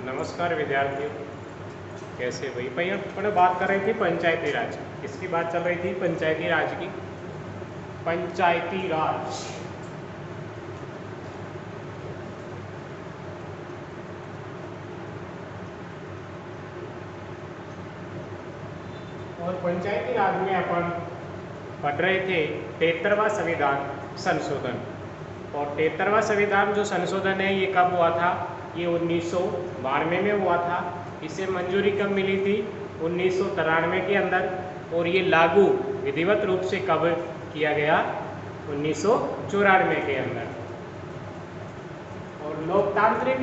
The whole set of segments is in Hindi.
नमस्कार विद्यार्थियों, कैसे भाई भाई अपन बात कर रही थी पंचायती राज। किसकी बात चल रही थी? पंचायती राज की। पंचायती राज और पंचायती राज में अपन पढ़ रहे थे 73वां संविधान संशोधन। और 73वां संविधान जो संशोधन है ये कब हुआ था? ये 1992 में हुआ था। इसे मंजूरी कब मिली थी? 1993 के अंदर। और ये लागू विधिवत रूप से कब किया गया? 1994 के अंदर। और लोकतांत्रिक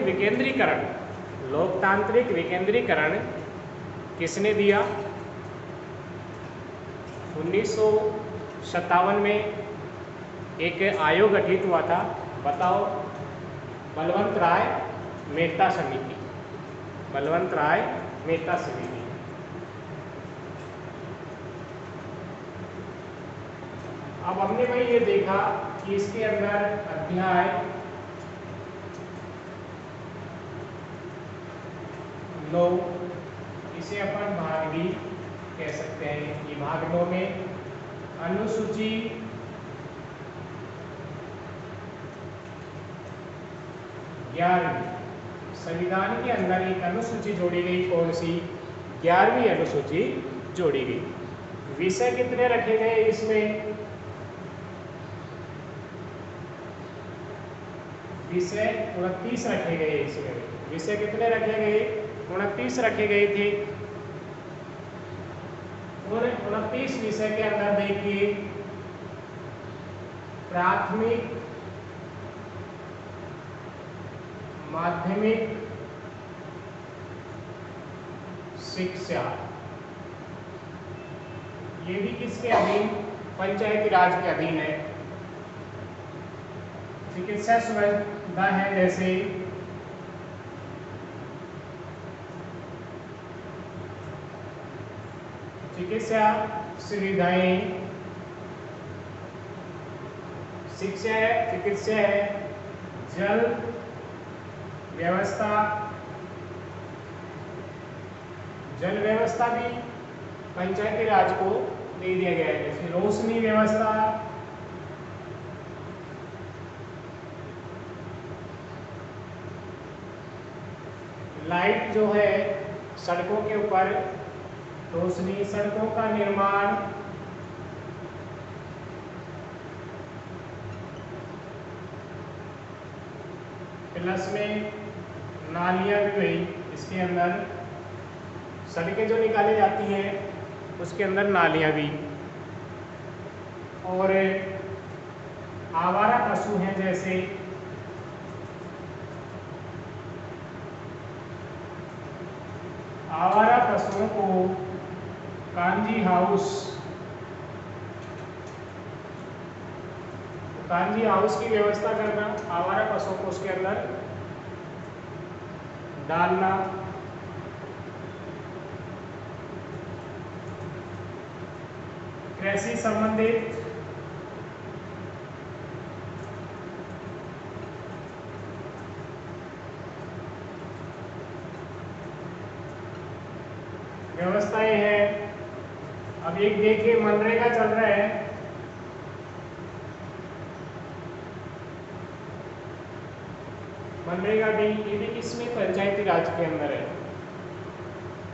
विकेंद्रीकरण किसने दिया? 1957 में एक आयोग गठित हुआ था, बताओ। बलवंत राय मेहता समिति। बलवंत राय मेहता समिति। अब हमने भाई ये देखा कि इसके अंदर अध्याय 9, इसे अपन भाग भी कह सकते हैं। ये भाग 9 में अनुसूची 11वीं, संविधान के अंदर एक अनुसूची जोड़ी गई। कौन सी? 11वीं अनुसूची जोड़ी गई। विषय कितने रखे गए इसमें? विषय 29 रखे गए इसमें। विषय कितने रखे गए? 29 रखे गए थे। और 29 विषय के अंदर देखिए, प्राथमिक, माध्यमिक शिक्षा, ये भी किसके अधीन? पंचायती राज के अधीन है। चिकित्सा सुविधा है, जैसे चिकित्सा सुविधाएं, शिक्षा है, चिकित्सा है, जल व्यवस्था, जल व्यवस्था भी पंचायती राज को दे दिया गया है। जैसे रोशनी व्यवस्था, लाइट जो है, सड़कों के ऊपर रोशनी, सड़कों का निर्माण, प्लस में नालियां भी हुई। इसके अंदर सड़कें जो निकाली जाती हैं उसके अंदर नालियां भी। और आवारा पशु हैं, जैसे आवारा पशुओं को कांजी हाउस, कांजी हाउस की व्यवस्था करना, आवारा पशुओं को उसके अंदर डालना। कृषि संबंधित व्यवस्थाएं हैं। अब एक देखिए, मनरेगा चल रहा है। मनरेगा भी, ये भी किसमें? पंचायती राज के अंदर है।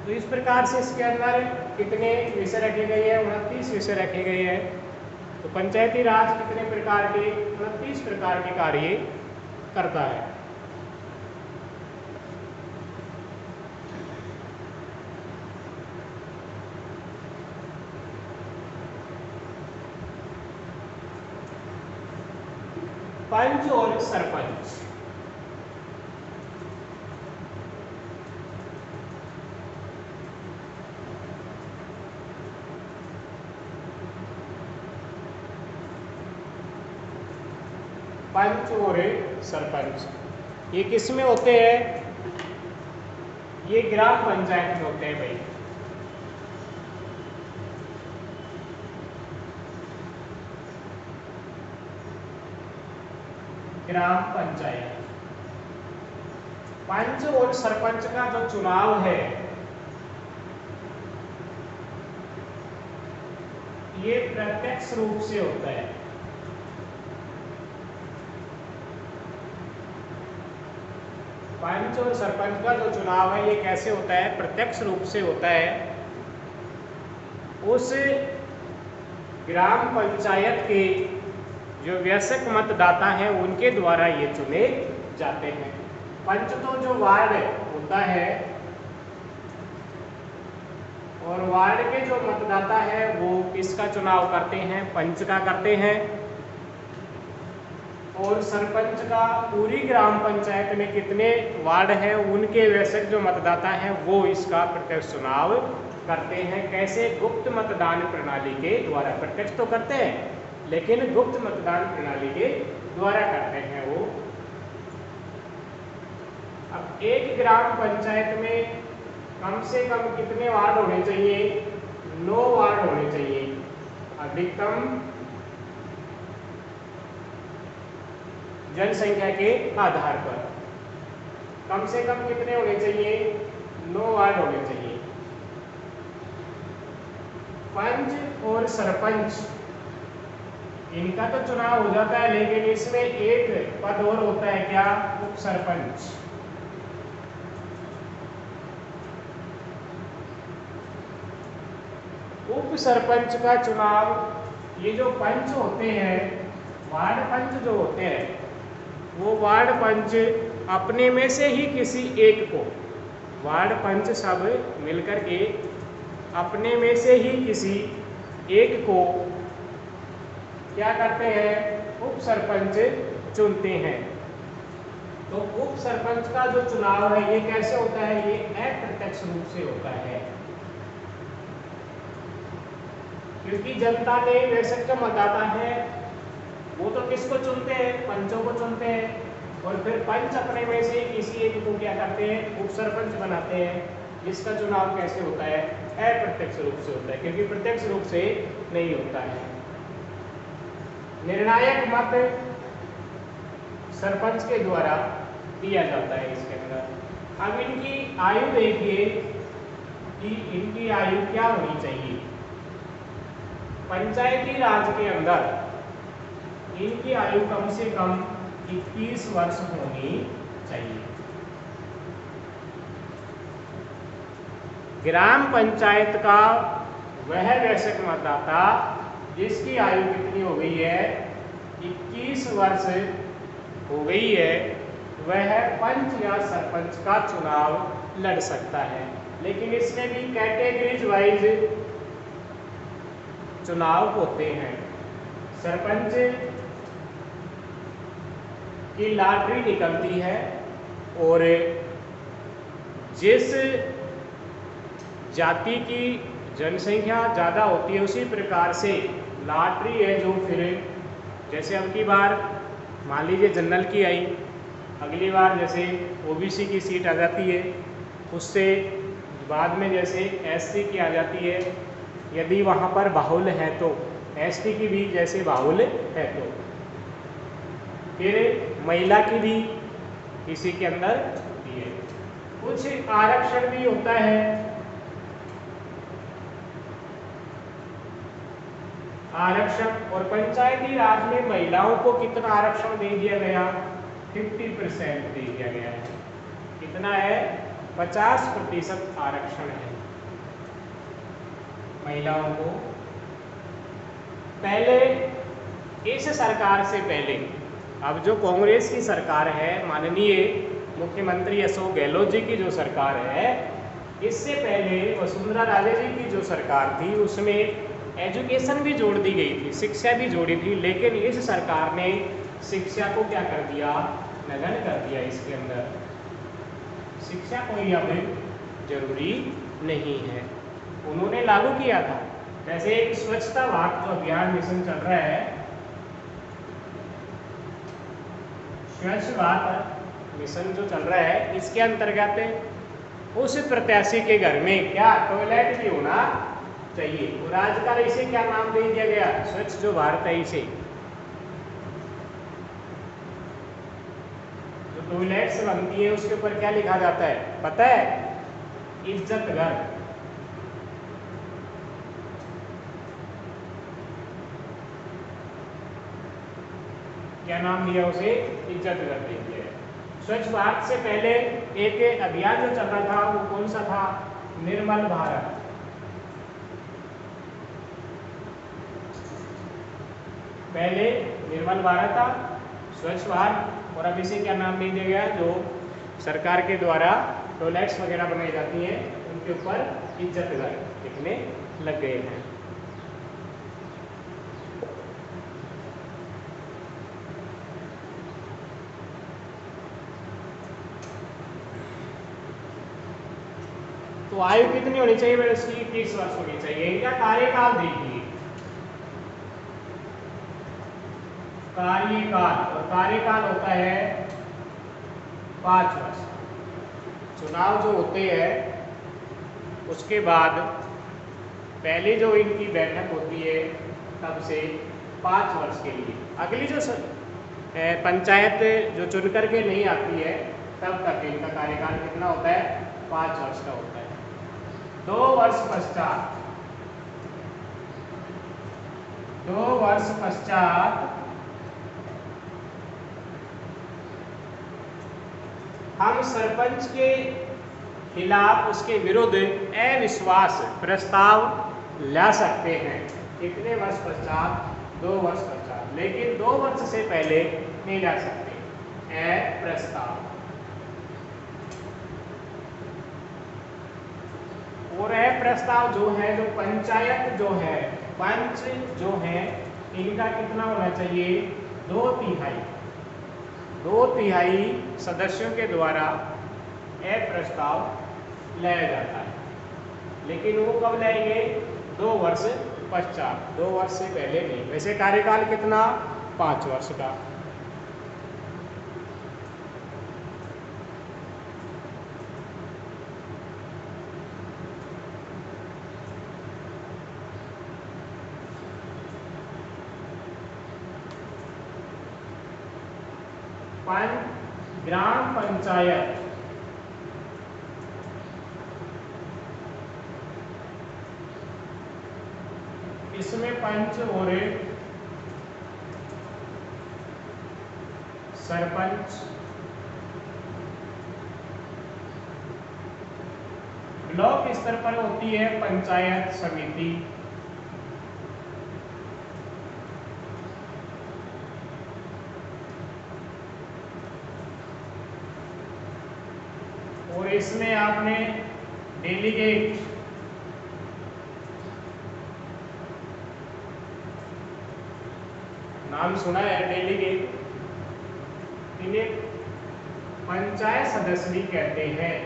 तो इस प्रकार से इसके अंदर कितने विषय रखे गए हैं? 29 विषय रखे गए हैं। तो पंचायती राज कितने प्रकार के? 29 प्रकार के कार्य करता है। पंच और सरपंच, पंच और सरपंच ये किस में होते हैं? ये ग्राम पंचायत में होते हैं भाई। ग्राम पंचायत। पंच और सरपंच का जो चुनाव है ये प्रत्यक्ष रूप से होता है। पंच और सरपंच का जो चुनाव है ये कैसे होता है? प्रत्यक्ष रूप से होता है। उस ग्राम पंचायत के जो वयस्क मतदाता हैं उनके द्वारा ये चुने जाते हैं। पंच तो जो वार्ड होता है और वार्ड के जो मतदाता है वो किसका चुनाव करते हैं? पंच का करते हैं। और सरपंच का पूरी ग्राम पंचायत में कितने वार्ड हैं उनके वयस्क जो मतदाता हैं वो इसका प्रत्यक्ष चुनाव करते हैं। कैसे? गुप्त मतदान प्रणाली के द्वारा। प्रत्यक्ष तो करते हैं लेकिन गुप्त मतदान प्रणाली के द्वारा करते हैं वो। अब एक ग्राम पंचायत में कम से कम कितने वार्ड होने चाहिए? 9 वार्ड होने चाहिए अधिकतम जनसंख्या के आधार पर। कम से कम कितने होने चाहिए? 9 वार्ड होने चाहिए। पंच और सरपंच इनका तो चुनाव हो जाता है लेकिन इसमें एक पद और होता है, क्या? उप सरपंच। उप सरपंच का चुनाव, ये जो पंच होते हैं, वार्ड पंच जो होते हैं, वो वार्ड पंच अपने में से ही किसी एक को, वार्ड पंच सब मिलकर के अपने में से ही किसी एक को क्या करते हैं? उप सरपंच चुनते हैं। तो उप सरपंच का जो चुनाव है ये कैसे होता है? ये अप्रत्यक्ष रूप से होता है, क्योंकि जनता ने वयस्क जो मतदाता है वो तो किसको चुनते हैं? पंचों को चुनते हैं। और फिर पंच अपने में से किसी एक को क्या करते हैं? उप सरपंच बनाते हैं। इसका चुनाव कैसे होता है? अप्रत्यक्ष रूप से होता है, क्योंकि प्रत्यक्ष रूप से नहीं होता है। निर्णायक मत सरपंच के द्वारा दिया जाता है इसके अंदर। अब इनकी आयु देखिए कि इनकी आयु क्या होनी चाहिए। पंचायती राज के अंदर इनकी आयु कम से कम 21 वर्ष होनी चाहिए। ग्राम पंचायत का वह वयस्क मतदाता जिसकी आयु कितनी हो गई है? 21 वर्ष हो गई है, वह पंच या सरपंच का चुनाव लड़ सकता है। लेकिन इसमें भी कैटेगरीज वाइज चुनाव होते हैं। सरपंच की लॉटरी निकलती है और जिस जाति की जनसंख्या ज़्यादा होती है उसी प्रकार से लॉटरी है जो फिर जैसे अब की बार मान लीजिए जनरल की आई, अगली बार जैसे ओबीसी की सीट आ जाती है, उससे बाद में जैसे एससी की आ जाती है, यदि वहाँ पर बाहुल्य है तो एसटी की भी जैसे बाहुल्य है तो, फिर महिला की भी इसी के अंदर होती है। कुछ आरक्षण भी होता है। आरक्षण और पंचायती राज में महिलाओं को कितना आरक्षण दे दिया गया? 50% दे दिया गया है। कितना है? 50% आरक्षण है महिलाओं को। पहले इस सरकार से पहले, अब जो कांग्रेस की सरकार है, माननीय मुख्यमंत्री अशोक गहलोत जी की जो सरकार है, इससे पहले वसुंधरा राजे जी की जो सरकार थी उसमें एजुकेशन भी जोड़ दी गई थी, शिक्षा भी जोड़ी थी। लेकिन इस सरकार ने शिक्षा को क्या कर दिया? नगण्य कर दिया। इसके अंदर शिक्षा कोई अब जरूरी नहीं है, उन्होंने लागू किया था। जैसे एक स्वच्छता भारत जो अभियान मिशन चल रहा है, स्वच्छ भारत मिशन जो चल रहा है, इसके अंतर्गत उस प्रत्याशी के घर में क्या टॉयलेट भी होना चाहिए। और आजकल इसे क्या नाम दे दिया गया? स्वच्छ जो भारत है, इसे जो टॉयलेट्स बनती है उसके ऊपर क्या लिखा जाता है पता है? इज्जत घर। क्या नाम दिया उसे? इज्जत घर दे दिया है। स्वच्छ भारत से पहले एक अभियान जो चल रहा था वो कौन सा था? निर्मल भारत। पहले निर्मल भारत था, स्वच्छ भारत, और अब इसे क्या नाम दे दिया गया? जो सरकार के द्वारा टॉयलेट्स वगैरह बनाई जाती हैं उनके ऊपर इज्जत घर लिखने लग गए हैं। तो आयु कितनी होनी चाहिए मेरे इसकी? 30 वर्ष होनी चाहिए। इनका कार्यकाल देखिए, कार्यकाल, और कार्यकाल होता है 5 वर्ष। चुनाव जो होते हैं उसके बाद पहले जो इनकी बैठक होती है तब से 5 वर्ष के लिए, अगली जो पंचायत जो चुन करके नहीं आती है तब तक इनका कार्यकाल कितना होता है? 5 वर्ष का होता है। 2 वर्ष पश्चात, 2 वर्ष पश्चात हम सरपंच के खिलाफ उसके विरुद्ध अविश्वास प्रस्ताव ला सकते हैं। कितने वर्ष पश्चात? 2 वर्ष पश्चात। लेकिन 2 वर्ष से पहले नहीं ला सकते अप्रस्ताव। और अप्रस्ताव जो है, जो पंचायत जो है, पंच जो है, इनका कितना होना चाहिए? 2/3 सदस्यों के द्वारा अप्रस्ताव लाया जाता है। लेकिन वो कब लाएंगे? 2 वर्ष पश्चात, 2 वर्ष से पहले नहीं। वैसे कार्यकाल कितना? 5 वर्ष का। ग्राम पंचायत, इसमें पंच और सरपंच, ब्लॉक स्तर पर होती है पंचायत समिति, और इसमें आपने डेलीगेट, नाम सुना है डेलीगेट, इन्हें पंचायत सदस्य भी कहते हैं।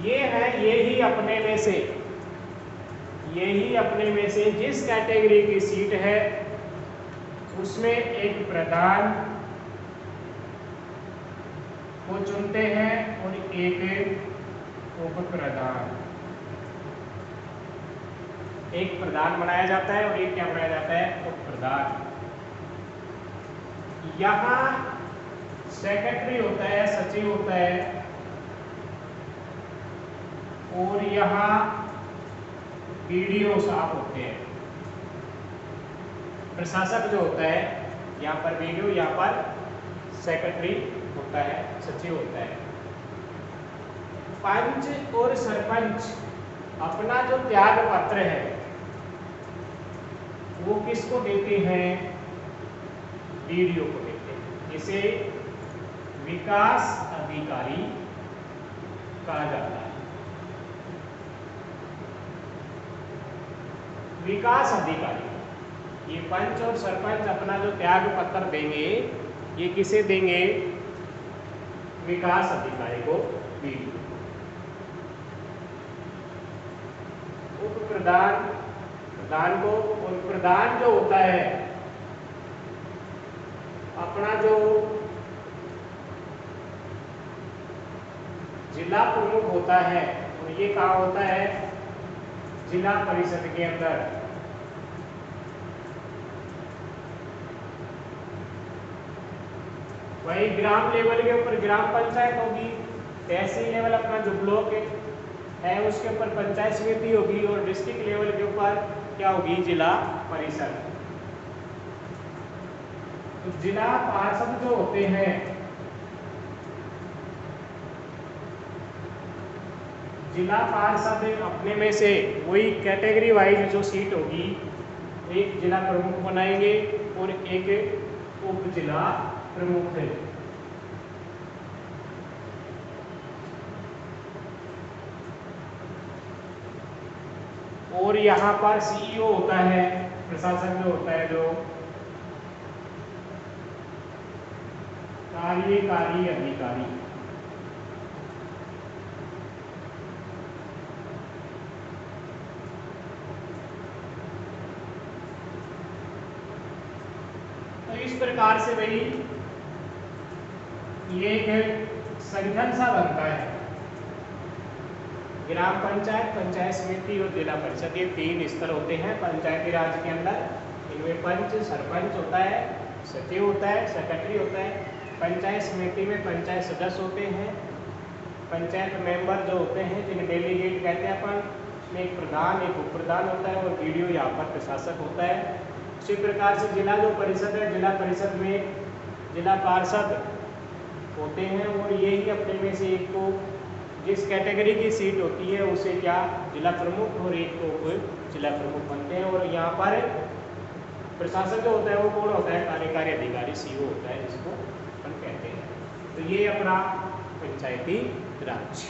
ये है, यही अपने में से जिस कैटेगरी की सीट है उसमें एक प्रधान को चुनते हैं और एक उप प्रधान, एक प्रधान बनाया जाता है और एक क्या बनाया जाता है? उप प्रधान। यहाँ सेक्रेटरी होता है, सचिव होता है, और यहाँ बीडीओ साहब होते हैं। प्रशासक जो होता है, यहाँ पर बीडीओ, यहाँ पर सेक्रेटरी होता है, सचिव होता है। पंच और सरपंच अपना जो त्याग पत्र है वो किसको देते हैं? बीडीओ को देते हैं। इसे विकास अधिकारी कहा जाता है। विकास अधिकारी, ये पंच और सरपंच अपना जो त्याग पत्र देंगे ये किसे देंगे? विकास अधिकारी को, बीडीओ। उप प्रधान, प्रधान को, और प्रधान जो होता है अपना जो जिला प्रमुख होता है, और ये कहाँ होता है? जिला परिषद के अंदर। वही ग्राम लेवल के ऊपर ग्राम पंचायत होगी, तहसील लेवल अपना जो ब्लॉक है उसके ऊपर पंचायत समिति होगी, और डिस्ट्रिक्ट लेवल के ऊपर क्या होगी, जिला परिषद। तो जिला पार्षद जो होते हैं, जिला पार्षद अपने में से वही कैटेगरी वाइज जो सीट होगी, एक जिला प्रमुख बनाएंगे और एक उप जिला प्रमुख है। और यहाँ पर सीईओ होता है, प्रशासक जो होता है, जो कार्यकारी अधिकारी। तो इस प्रकार से भाई ये एक संगठन सा बनता है। ग्राम पंचायत, पंचायत समिति और जिला परिषद, ये 3 स्तर होते हैं पंचायती राज के अंदर। इनमें पंच, सरपंच होता है, सचिव होता है, सेक्रेटरी होता है। पंचायत समिति में पंचायत सदस्य होते हैं, पंचायत मेंबर जो होते हैं जिन्हें डेलीगेट कहते हैं अपन, उसमें एक प्रधान, एक उप प्रधान होता है, और वीडियो यहाँ पर प्रशासक होता है। इसी प्रकार से जिला जो परिषद है, जिला परिषद में जिला पार्षद होते हैं, और यही अपने में से एक को जिस कैटेगरी की सीट होती है उसे क्या, जिला प्रमुख, और एक को जिला प्रमुख बनते हैं। और यहाँ पर प्रशासक जो होता है वो कौन होता है, कार्यकारी अधिकारी, सीईओ होता है, जिसको अपन कहते हैं। तो ये अपना पंचायती राज।